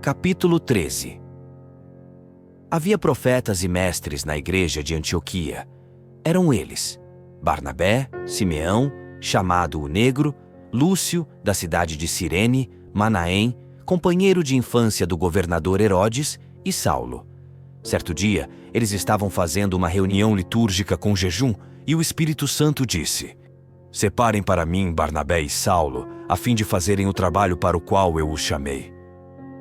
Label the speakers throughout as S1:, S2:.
S1: Capítulo 13. Havia profetas e mestres na igreja de Antioquia. Eram eles: Barnabé, Simeão, chamado o Negro, Lúcio, da cidade de Cirene, Manaém, companheiro de infância do governador Herodes, e Saulo. Certo dia, eles estavam fazendo uma reunião litúrgica com jejum, e o Espírito Santo disse: "Separem para mim Barnabé e Saulo, a fim de fazerem o trabalho para o qual eu os chamei."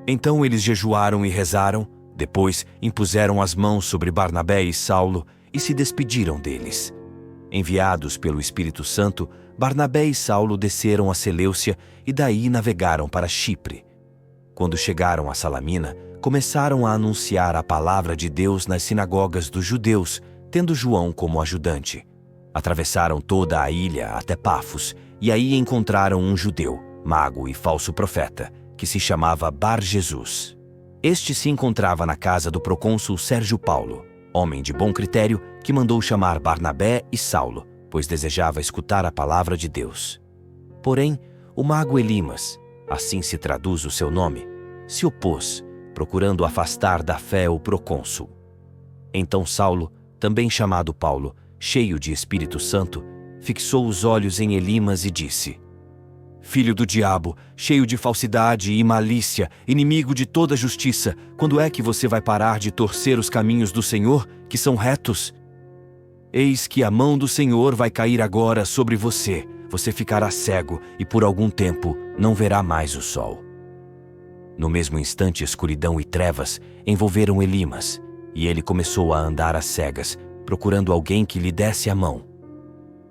S1: Então eles jejuaram e rezaram, depois impuseram as mãos sobre Barnabé e Saulo e se despediram deles. Enviados pelo Espírito Santo, Barnabé e Saulo desceram a Seleucia e daí navegaram para Chipre. Quando chegaram a Salamina, começaram a anunciar a palavra de Deus nas sinagogas dos judeus, tendo João como ajudante. Atravessaram toda a ilha até Pafos e aí encontraram um judeu, mago e falso profeta, que se chamava Bar-Jesus. Este se encontrava na casa do procônsul Sérgio Paulo, homem de bom critério que mandou chamar Barnabé e Saulo, pois desejava escutar a palavra de Deus. Porém, o mago Elimas, assim se traduz o seu nome, se opôs, procurando afastar da fé o procônsul. Então Saulo, também chamado Paulo, cheio de Espírito Santo, fixou os olhos em Elimas e disse: "Filho do diabo, cheio de falsidade e malícia, inimigo de toda justiça, quando é que você vai parar de torcer os caminhos do Senhor, que são retos? Eis que a mão do Senhor vai cair agora sobre você. Você ficará cego e por algum tempo não verá mais o sol." No mesmo instante, escuridão e trevas envolveram Elimas, e ele começou a andar às cegas, procurando alguém que lhe desse a mão.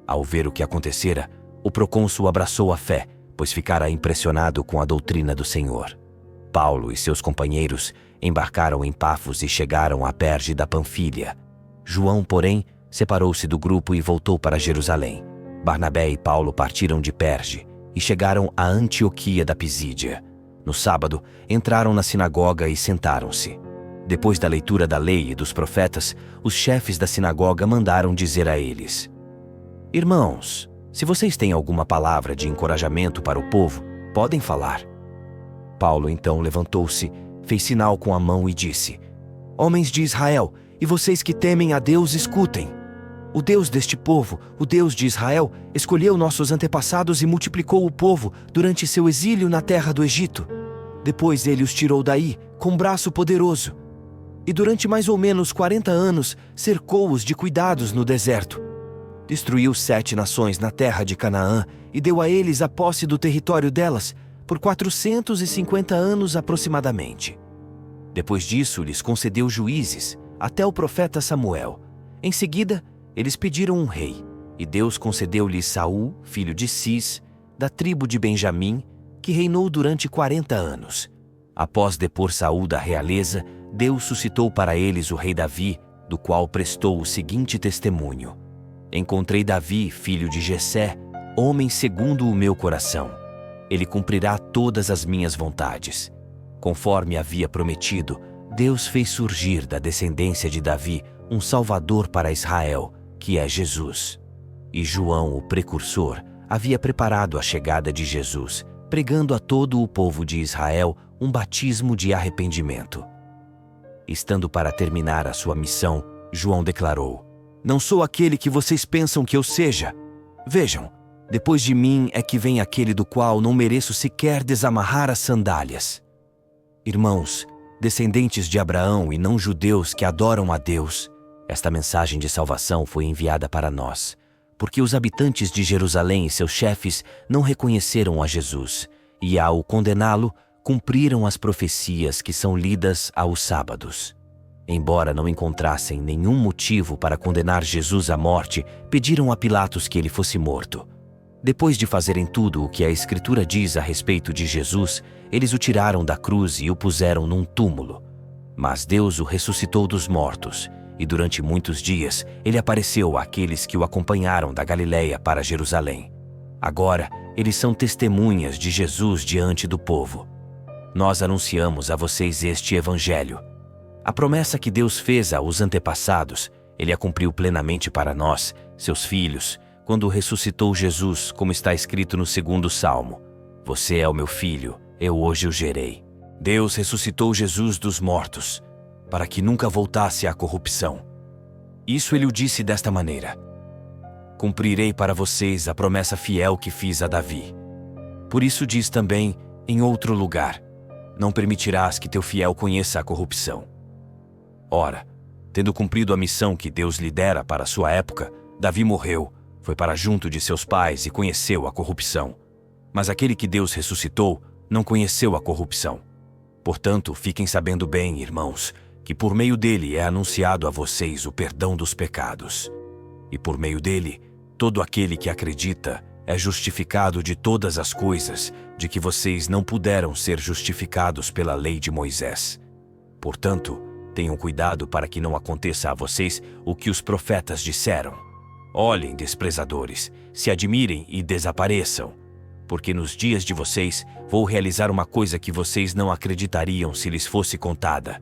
S1: Ao ver o que acontecera, o procônsul abraçou a fé, pois ficara impressionado com a doutrina do Senhor. Paulo e seus companheiros embarcaram em Pafos e chegaram a Perge da Panfília. João, porém, separou-se do grupo e voltou para Jerusalém. Barnabé e Paulo partiram de Perge e chegaram a Antioquia da Pisídia. No sábado, entraram na sinagoga e sentaram-se. Depois da leitura da lei e dos profetas, os chefes da sinagoga mandaram dizer a eles: "Irmãos, se vocês têm alguma palavra de encorajamento para o povo, podem falar." Paulo então levantou-se, fez sinal com a mão e disse: "Homens de Israel, e vocês que temem a Deus, escutem. O Deus deste povo, o Deus de Israel, escolheu nossos antepassados e multiplicou o povo durante seu exílio na terra do Egito. Depois ele os tirou daí, com braço poderoso. E durante mais ou menos 40 anos, cercou-os de cuidados no deserto. Destruiu 7 nações na terra de Canaã e deu a eles a posse do território delas, por 450 anos aproximadamente. Depois disso, lhes concedeu juízes, até o profeta Samuel. Em seguida, eles pediram um rei, e Deus concedeu-lhes Saul, filho de Cis, da tribo de Benjamim, que reinou durante 40 anos. Após depor Saul da realeza, Deus suscitou para eles o rei Davi, do qual prestou o seguinte testemunho: "Encontrei Davi, filho de Jessé, homem segundo o meu coração. Ele cumprirá todas as minhas vontades." Conforme havia prometido, Deus fez surgir da descendência de Davi um Salvador para Israel, que é Jesus. E João, o precursor, havia preparado a chegada de Jesus, pregando a todo o povo de Israel um batismo de arrependimento. Estando para terminar a sua missão, João declarou: "Não sou aquele que vocês pensam que eu seja. Vejam, depois de mim é que vem aquele do qual não mereço sequer desamarrar as sandálias." Irmãos, descendentes de Abraão e não judeus que adoram a Deus, esta mensagem de salvação foi enviada para nós, porque os habitantes de Jerusalém e seus chefes não reconheceram a Jesus, e ao condená-lo, cumpriram as profecias que são lidas aos sábados. Embora não encontrassem nenhum motivo para condenar Jesus à morte, pediram a Pilatos que ele fosse morto. Depois de fazerem tudo o que a Escritura diz a respeito de Jesus, eles o tiraram da cruz e o puseram num túmulo. Mas Deus o ressuscitou dos mortos, e durante muitos dias ele apareceu àqueles que o acompanharam da Galileia para Jerusalém. Agora, eles são testemunhas de Jesus diante do povo. Nós anunciamos a vocês este evangelho. A promessa que Deus fez aos antepassados, ele a cumpriu plenamente para nós, seus filhos, quando ressuscitou Jesus, como está escrito no 2º Salmo: "Você é o meu filho, eu hoje o gerei." Deus ressuscitou Jesus dos mortos, para que nunca voltasse à corrupção. Isso ele o disse desta maneira: cumprirei para vocês a promessa fiel que fiz a Davi. Por isso diz também, em outro lugar: não permitirás que teu fiel conheça a corrupção. Ora, tendo cumprido a missão que Deus lhe dera para a sua época, Davi morreu, foi para junto de seus pais e conheceu a corrupção. Mas aquele que Deus ressuscitou não conheceu a corrupção. Portanto, fiquem sabendo bem, irmãos, que por meio dele é anunciado a vocês o perdão dos pecados. E por meio dele, todo aquele que acredita é justificado de todas as coisas de que vocês não puderam ser justificados pela lei de Moisés. Portanto, tenham cuidado para que não aconteça a vocês o que os profetas disseram. Olhem, desprezadores, se admirem e desapareçam, porque nos dias de vocês vou realizar uma coisa que vocês não acreditariam se lhes fosse contada.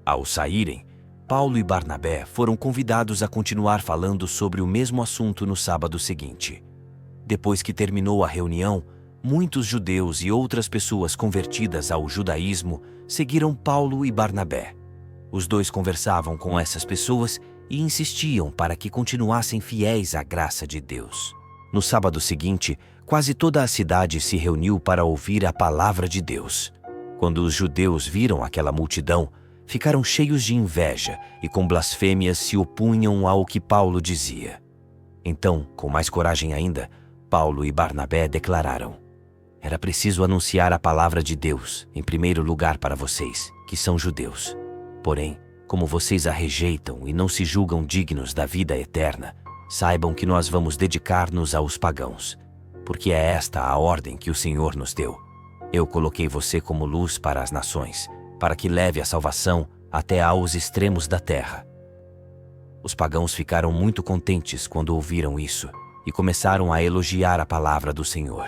S1: Ao saírem, Paulo e Barnabé foram convidados a continuar falando sobre o mesmo assunto no sábado seguinte. Depois que terminou a reunião, muitos judeus e outras pessoas convertidas ao judaísmo seguiram Paulo e Barnabé. Os dois conversavam com essas pessoas e insistiam para que continuassem fiéis à graça de Deus. No sábado seguinte, quase toda a cidade se reuniu para ouvir a palavra de Deus. Quando os judeus viram aquela multidão, ficaram cheios de inveja e com blasfêmias se opunham ao que Paulo dizia. Então, com mais coragem ainda, Paulo e Barnabé declararam: era preciso anunciar a palavra de Deus, em primeiro lugar para vocês, que são judeus. Porém, como vocês a rejeitam e não se julgam dignos da vida eterna, saibam que nós vamos dedicar-nos aos pagãos, porque é esta a ordem que o Senhor nos deu. Eu coloquei você como luz para as nações, para que leve a salvação até aos extremos da terra. Os pagãos ficaram muito contentes quando ouviram isso e começaram a elogiar a palavra do Senhor.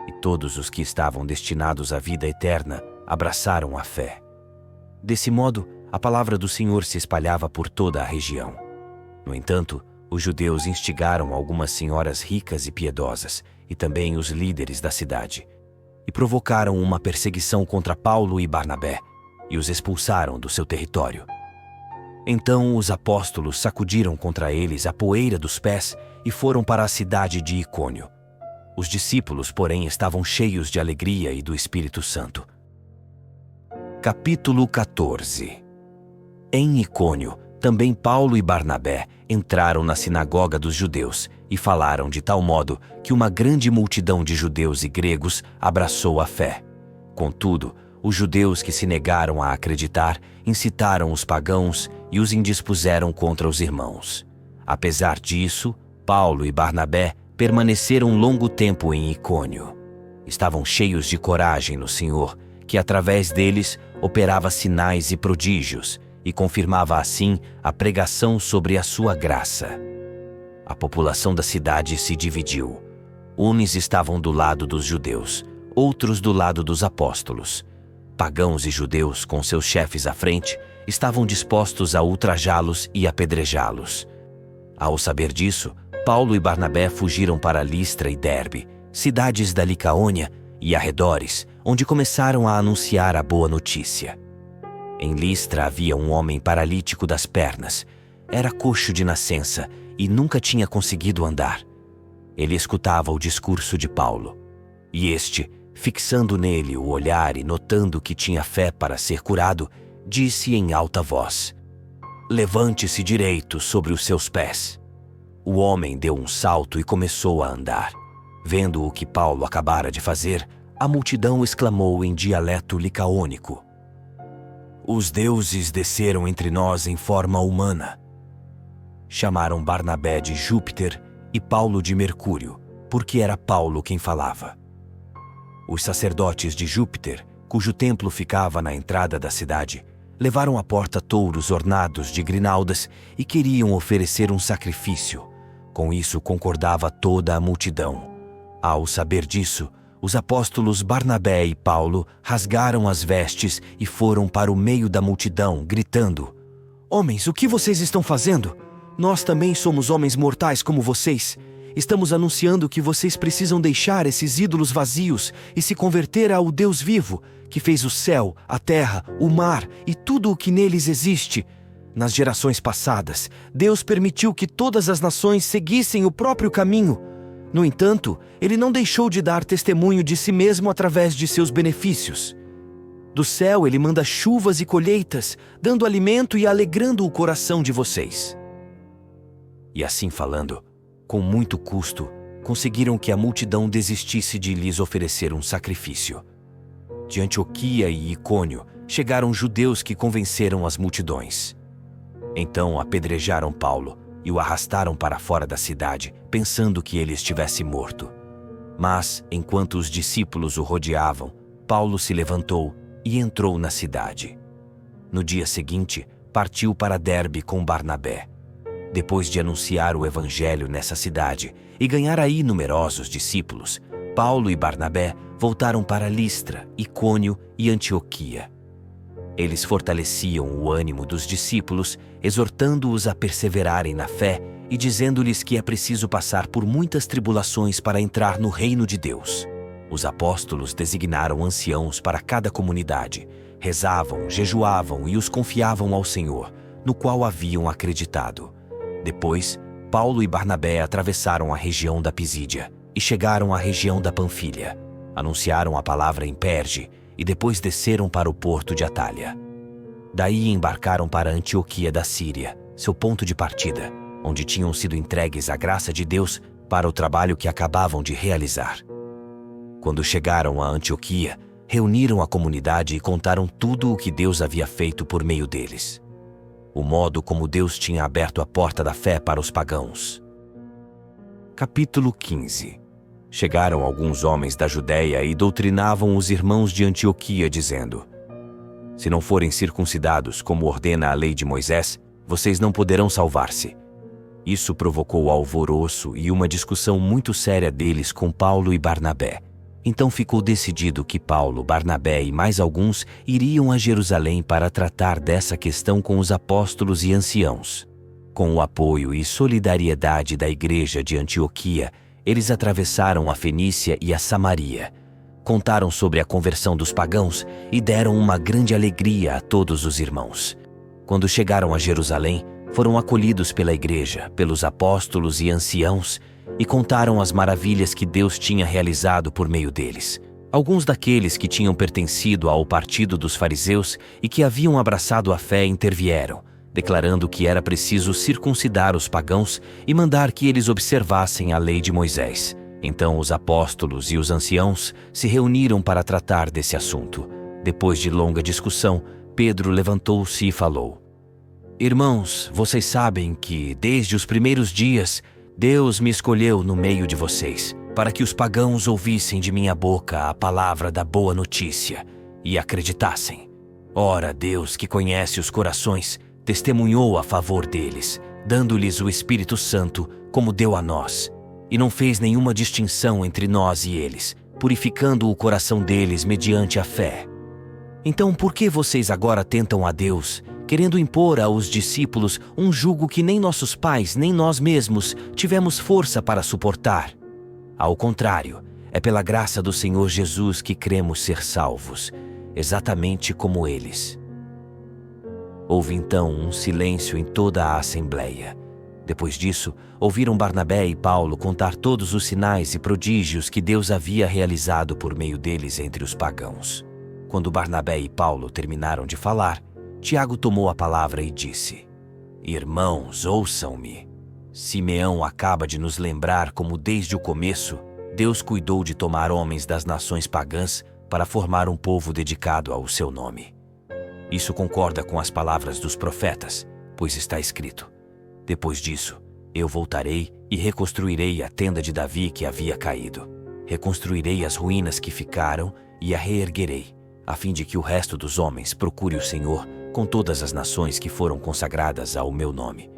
S1: E todos os que estavam destinados à vida eterna abraçaram a fé. Desse modo, a palavra do Senhor se espalhava por toda a região. No entanto, os judeus instigaram algumas senhoras ricas e piedosas, e também os líderes da cidade, e provocaram uma perseguição contra Paulo e Barnabé, e os expulsaram do seu território. Então os apóstolos sacudiram contra eles a poeira dos pés e foram para a cidade de Icônio. Os discípulos, porém, estavam cheios de alegria e do Espírito Santo. Capítulo 14. Em Icônio, também Paulo e Barnabé entraram na sinagoga dos judeus e falaram de tal modo que uma grande multidão de judeus e gregos abraçou a fé. Contudo, os judeus que se negaram a acreditar incitaram os pagãos e os indispuseram contra os irmãos. Apesar disso, Paulo e Barnabé permaneceram longo tempo em Icônio. Estavam cheios de coragem no Senhor, que através deles operava sinais e prodígios e confirmava assim a pregação sobre a sua graça. A população da cidade se dividiu. Uns estavam do lado dos judeus, outros do lado dos apóstolos. Pagãos e judeus, com seus chefes à frente, estavam dispostos a ultrajá-los e apedrejá-los. Ao saber disso, Paulo e Barnabé fugiram para Listra e Derbe, cidades da Licaônia e arredores, onde começaram a anunciar a boa notícia. Em Listra havia um homem paralítico das pernas. Era coxo de nascença e nunca tinha conseguido andar. Ele escutava o discurso de Paulo. E este, fixando nele o olhar e notando que tinha fé para ser curado, disse em alta voz: "Levante-se direito sobre os seus pés." O homem deu um salto e começou a andar. Vendo o que Paulo acabara de fazer, a multidão exclamou em dialeto licaônico: "Os deuses desceram entre nós em forma humana." Chamaram Barnabé de Júpiter e Paulo de Mercúrio, porque era Paulo quem falava. Os sacerdotes de Júpiter, cujo templo ficava na entrada da cidade, levaram à porta touros ornados de grinaldas e queriam oferecer um sacrifício. Com isso concordava toda a multidão. Ao saber disso, os apóstolos Barnabé e Paulo rasgaram as vestes e foram para o meio da multidão, gritando: "Homens, o que vocês estão fazendo? Nós também somos homens mortais como vocês. estamos anunciando que vocês precisam deixar esses ídolos vazios e se converter ao Deus vivo, que fez o céu, a terra, o mar e tudo o que neles existe. Nas gerações passadas, Deus permitiu que todas as nações seguissem o próprio caminho. No entanto, Ele não deixou de dar testemunho de si mesmo através de seus benefícios. Do céu Ele manda chuvas e colheitas, dando alimento e alegrando o coração de vocês. E assim falando, com muito custo, conseguiram que a multidão desistisse de lhes oferecer um sacrifício. De Antioquia e Icônio chegaram judeus que convenceram as multidões. Então apedrejaram Paulo e o arrastaram para fora da cidade, pensando que ele estivesse morto. Mas, enquanto os discípulos o rodeavam, Paulo se levantou e entrou na cidade. No dia seguinte, partiu para Derbe com Barnabé. Depois de anunciar o evangelho nessa cidade e ganhar aí numerosos discípulos, Paulo e Barnabé voltaram para Listra, Icônio e Antioquia. Eles fortaleciam o ânimo dos discípulos, exortando-os a perseverarem na fé e dizendo-lhes que é preciso passar por muitas tribulações para entrar no reino de Deus. Os apóstolos designaram anciãos para cada comunidade, rezavam, jejuavam e os confiavam ao Senhor, no qual haviam acreditado. Depois, Paulo e Barnabé atravessaram a região da Pisídia e chegaram à região da Panfilha. Anunciaram a palavra em Perge e depois desceram para o porto de Atália. Daí embarcaram para Antioquia da Síria, seu ponto de partida, onde tinham sido entregues à graça de Deus para o trabalho que acabavam de realizar. Quando chegaram a Antioquia, reuniram a comunidade e contaram tudo o que Deus havia feito por meio deles. O modo como Deus tinha aberto a porta da fé para os pagãos. Capítulo 15. Chegaram alguns homens da Judéia e doutrinavam os irmãos de Antioquia, dizendo: se não forem circuncidados, como ordena a lei de Moisés, vocês não poderão salvar-se. Isso provocou alvoroço e uma discussão muito séria deles com Paulo e Barnabé. Então ficou decidido que Paulo, Barnabé e mais alguns iriam a Jerusalém para tratar dessa questão com os apóstolos e anciãos. Com o apoio e solidariedade da igreja de Antioquia, eles atravessaram a Fenícia e a Samaria. Contaram sobre a conversão dos pagãos e deram uma grande alegria a todos os irmãos. Quando chegaram a Jerusalém, foram acolhidos pela igreja, pelos apóstolos e anciãos e contaram as maravilhas que Deus tinha realizado por meio deles. Alguns daqueles que tinham pertencido ao partido dos fariseus e que haviam abraçado a fé intervieram, declarando que era preciso circuncidar os pagãos e mandar que eles observassem a lei de Moisés. Então os apóstolos e os anciãos se reuniram para tratar desse assunto. Depois de longa discussão, Pedro levantou-se e falou: irmãos, vocês sabem que, desde os primeiros dias, Deus me escolheu no meio de vocês, para que os pagãos ouvissem de minha boca a palavra da boa notícia e acreditassem. Ora, Deus, que conhece os corações, testemunhou a favor deles, dando-lhes o Espírito Santo, como deu a nós, e não fez nenhuma distinção entre nós e eles, purificando o coração deles mediante a fé. Então, por que vocês agora tentam a Deus, querendo impor aos discípulos um jugo que nem nossos pais, nem nós mesmos tivemos força para suportar? Ao contrário, é pela graça do Senhor Jesus que cremos ser salvos, exatamente como eles. Houve então um silêncio em toda a assembleia. Depois disso, ouviram Barnabé e Paulo contar todos os sinais e prodígios que Deus havia realizado por meio deles entre os pagãos. Quando Barnabé e Paulo terminaram de falar, Tiago tomou a palavra e disse: irmãos, ouçam-me. Simeão acaba de nos lembrar como desde o começo, Deus cuidou de tomar homens das nações pagãs para formar um povo dedicado ao seu nome. Isso concorda com as palavras dos profetas, pois está escrito: depois disso, eu voltarei e reconstruirei a tenda de Davi que havia caído. Reconstruirei as ruínas que ficaram e a reerguerei, a fim de que o resto dos homens procure o Senhor com todas as nações que foram consagradas ao meu nome.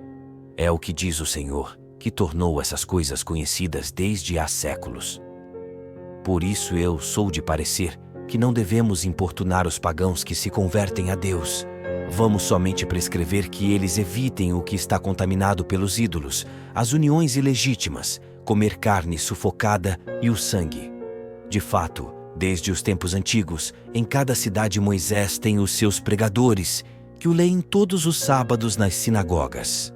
S1: É o que diz o Senhor, que tornou essas coisas conhecidas desde há séculos. Por isso eu sou de parecer que não devemos importunar os pagãos que se convertem a Deus. Vamos somente prescrever que eles evitem o que está contaminado pelos ídolos, as uniões ilegítimas, comer carne sufocada e o sangue. De fato, desde os tempos antigos, em cada cidade Moisés tem os seus pregadores, que o leem todos os sábados nas sinagogas.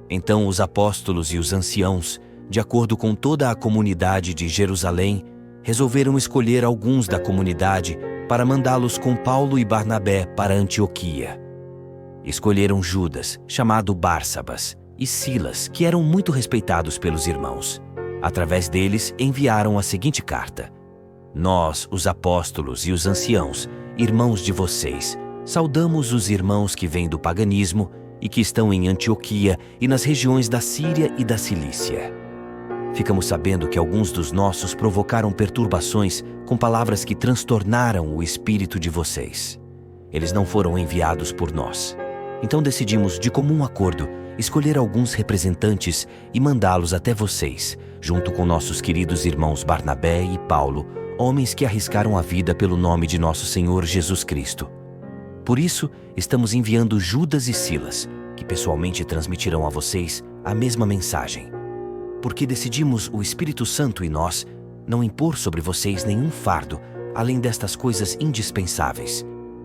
S1: Então os apóstolos e os anciãos, de acordo com toda a comunidade de Jerusalém, resolveram escolher alguns da comunidade para mandá-los com Paulo e Barnabé para Antioquia. Escolheram Judas, chamado Bársabas, e Silas, que eram muito respeitados pelos irmãos. Através deles enviaram a seguinte carta: Nós, os apóstolos e os anciãos, irmãos de vocês, saudamos os irmãos que vêm do paganismo e que estão em Antioquia e nas regiões da Síria e da Cilícia. Ficamos sabendo que alguns dos nossos provocaram perturbações com palavras que transtornaram o espírito de vocês. Eles não foram enviados por nós. Então decidimos, de comum acordo, escolher alguns representantes e mandá-los até vocês, junto com nossos queridos irmãos Barnabé e Paulo, homens que arriscaram a vida pelo nome de nosso Senhor Jesus Cristo. Por isso, estamos enviando Judas e Silas, que pessoalmente transmitirão a vocês a mesma mensagem. Porque decidimos, o Espírito Santo e nós, não impor sobre vocês nenhum fardo, além destas coisas indispensáveis: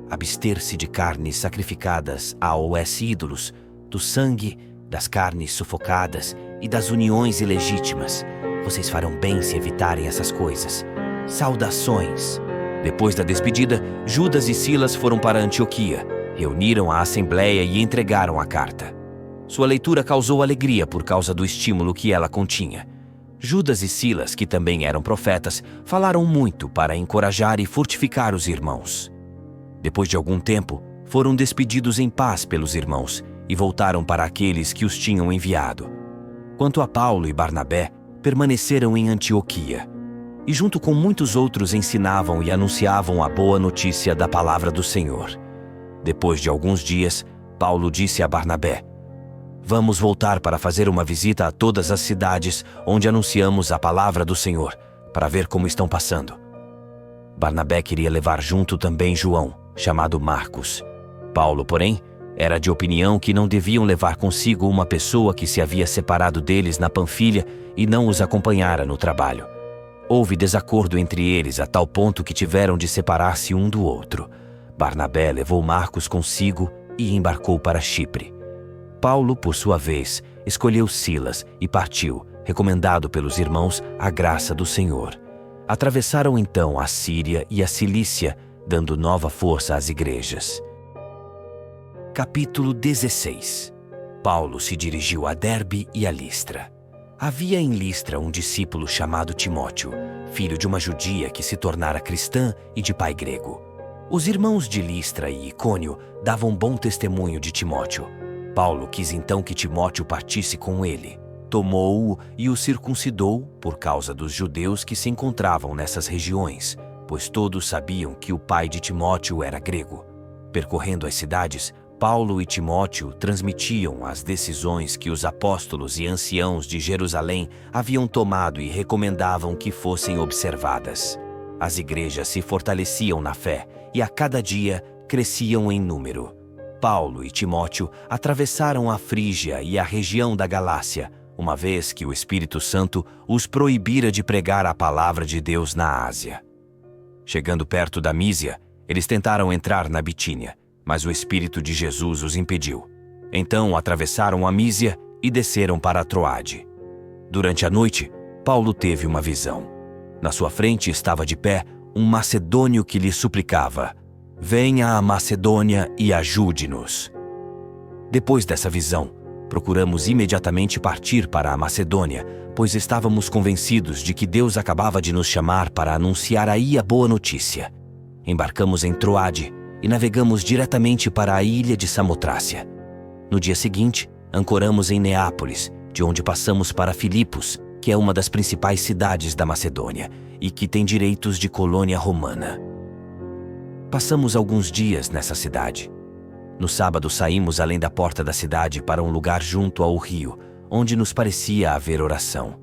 S1: abster-se de carnes sacrificadas a ídolos, do sangue, das carnes sufocadas e das uniões ilegítimas. Vocês farão bem se evitarem essas coisas. Saudações! Depois da despedida, Judas e Silas foram para Antioquia, reuniram a assembleia e entregaram a carta. Sua leitura causou alegria por causa do estímulo que ela continha. Judas e Silas, que também eram profetas, falaram muito para encorajar e fortificar os irmãos. Depois de algum tempo, foram despedidos em paz pelos irmãos e voltaram para aqueles que os tinham enviado. Quanto a Paulo e Barnabé, permaneceram em Antioquia e junto com muitos outros ensinavam e anunciavam a boa notícia da palavra do Senhor. Depois de alguns dias, Paulo disse a Barnabé: Vamos voltar para fazer uma visita a todas as cidades onde anunciamos a palavra do Senhor, para ver como estão passando. Barnabé queria levar junto também João, chamado Marcos. Paulo, porém, era de opinião que não deviam levar consigo uma pessoa que se havia separado deles na Panfilha e não os acompanhara no trabalho. Houve desacordo entre eles a tal ponto que tiveram de separar-se um do outro. Barnabé levou Marcos consigo e embarcou para Chipre. Paulo, por sua vez, escolheu Silas e partiu, recomendado pelos irmãos à graça do Senhor. Atravessaram então a Síria e a Cilícia, dando nova força às igrejas. Capítulo 16. Paulo se dirigiu a Derbe e a Listra. Havia em Listra um discípulo chamado Timóteo, filho de uma judia que se tornara cristã e de pai grego. Os irmãos de Listra e Icônio davam bom testemunho de Timóteo. Paulo quis então que Timóteo partisse com ele. Tomou-o e o circuncidou por causa dos judeus que se encontravam nessas regiões, pois todos sabiam que o pai de Timóteo era grego. Percorrendo as cidades, Paulo e Timóteo transmitiam as decisões que os apóstolos e anciãos de Jerusalém haviam tomado e recomendavam que fossem observadas. As igrejas se fortaleciam na fé e a cada dia cresciam em número. Paulo e Timóteo atravessaram a Frígia e a região da Galácia, uma vez que o Espírito Santo os proibira de pregar a palavra de Deus na Ásia. Chegando perto da Mísia, eles tentaram entrar na Bitínia, mas o Espírito de Jesus os impediu. Então atravessaram a Mísia e desceram para Troade. Durante a noite, Paulo teve uma visão. Na sua frente estava de pé um macedônio que lhe suplicava: Venha à Macedônia e ajude-nos. Depois dessa visão, procuramos imediatamente partir para a Macedônia, pois estávamos convencidos de que Deus acabava de nos chamar para anunciar aí a boa notícia. Embarcamos em Troade e navegamos diretamente para a ilha de Samotrácia. No dia seguinte, ancoramos em Neápolis, de onde passamos para Filipos, que é uma das principais cidades da Macedônia e que tem direitos de colônia romana. Passamos alguns dias nessa cidade. No sábado saímos além da porta da cidade para um lugar junto ao rio, onde nos parecia haver oração.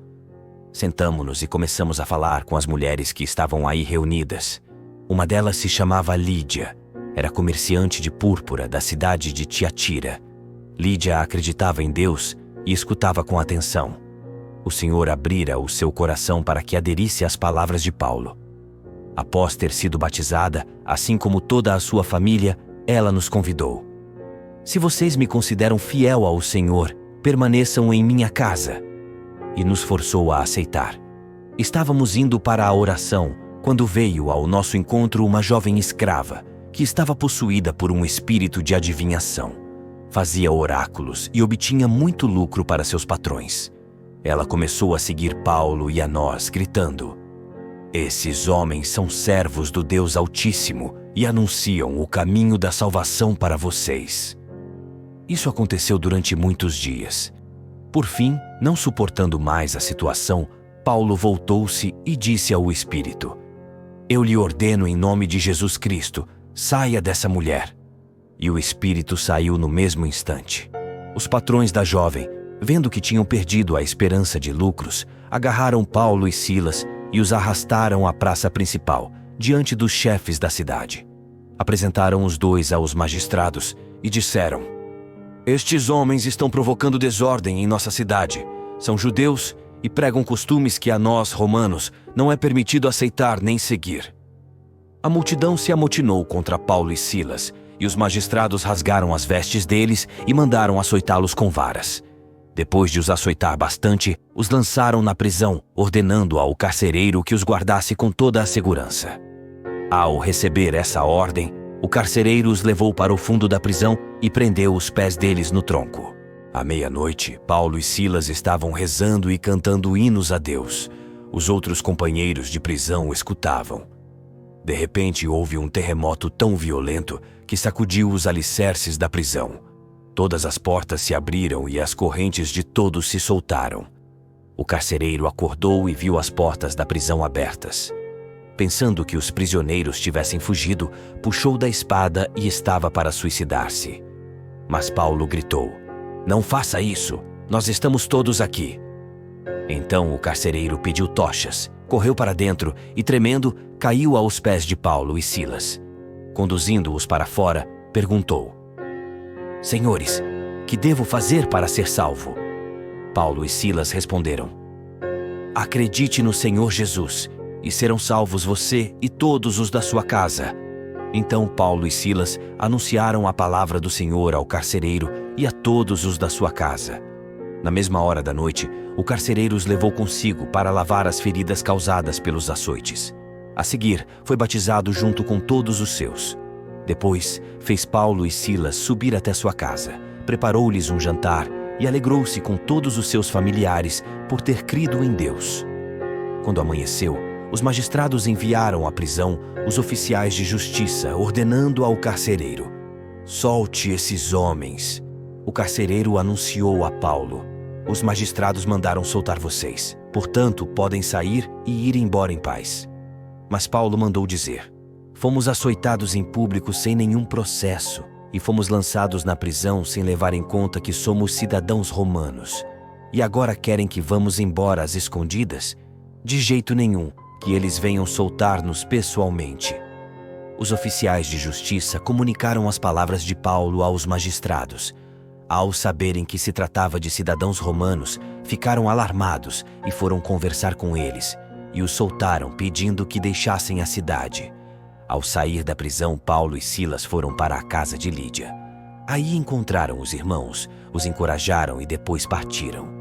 S1: Sentamo-nos e começamos a falar com as mulheres que estavam aí reunidas. Uma delas se chamava Lídia. Era comerciante de púrpura da cidade de Tiatira. Lídia acreditava em Deus e escutava com atenção. O Senhor abrira o seu coração para que aderisse às palavras de Paulo. Após ter sido batizada, assim como toda a sua família, ela nos convidou: "Se vocês me consideram fiel ao Senhor, permaneçam em minha casa." E nos forçou a aceitar. Estávamos indo para a oração quando veio ao nosso encontro uma jovem escrava que estava possuída por um espírito de adivinhação. Fazia oráculos e obtinha muito lucro para seus patrões. Ela começou a seguir Paulo e a nós, gritando: "Esses homens são servos do Deus Altíssimo e anunciam o caminho da salvação para vocês." Isso aconteceu durante muitos dias. Por fim, não suportando mais a situação, Paulo voltou-se e disse ao espírito: "Eu lhe ordeno em nome de Jesus Cristo, saia dessa mulher." E o espírito saiu no mesmo instante. Os patrões da jovem, vendo que tinham perdido a esperança de lucros, agarraram Paulo e Silas e os arrastaram à praça principal, diante dos chefes da cidade. Apresentaram os dois aos magistrados e disseram: "Estes homens estão provocando desordem em nossa cidade. São judeus e pregam costumes que a nós, romanos, não é permitido aceitar nem seguir." A multidão se amotinou contra Paulo e Silas, e os magistrados rasgaram as vestes deles e mandaram açoitá-los com varas. Depois de os açoitar bastante, os lançaram na prisão, ordenando ao carcereiro que os guardasse com toda a segurança. Ao receber essa ordem, o carcereiro os levou para o fundo da prisão e prendeu os pés deles no tronco. À meia-noite, Paulo e Silas estavam rezando e cantando hinos a Deus. Os outros companheiros de prisão escutavam. De repente, houve um terremoto tão violento que sacudiu os alicerces da prisão. Todas as portas se abriram e as correntes de todos se soltaram. O carcereiro acordou e viu as portas da prisão abertas. Pensando que os prisioneiros tivessem fugido, puxou da espada e estava para suicidar-se. Mas Paulo gritou: "Não faça isso, nós estamos todos aqui." Então o carcereiro pediu tochas, correu para dentro e, tremendo, caiu aos pés de Paulo e Silas. Conduzindo-os para fora, perguntou: "Senhores, que devo fazer para ser salvo?" Paulo e Silas responderam: "Acredite no Senhor Jesus, e serão salvos você e todos os da sua casa." Então Paulo e Silas anunciaram a palavra do Senhor ao carcereiro e a todos os da sua casa. Na mesma hora da noite, o carcereiro os levou consigo para lavar as feridas causadas pelos açoites. A seguir, foi batizado junto com todos os seus. Depois, fez Paulo e Silas subir até sua casa, preparou-lhes um jantar e alegrou-se com todos os seus familiares por ter crido em Deus. Quando amanheceu, os magistrados enviaram à prisão os oficiais de justiça, ordenando ao carcereiro: "Solte esses homens." O carcereiro anunciou a Paulo: "Os magistrados mandaram soltar vocês, portanto podem sair e ir embora em paz." Mas Paulo mandou dizer: "Fomos açoitados em público sem nenhum processo e fomos lançados na prisão sem levar em conta que somos cidadãos romanos. E agora querem que vamos embora às escondidas? De jeito nenhum, que eles venham soltar-nos pessoalmente." Os oficiais de justiça comunicaram as palavras de Paulo aos magistrados. Ao saberem que se tratava de cidadãos romanos, ficaram alarmados e foram conversar com eles, e os soltaram pedindo que deixassem a cidade. Ao sair da prisão, Paulo e Silas foram para a casa de Lídia. Aí encontraram os irmãos, os encorajaram e depois partiram.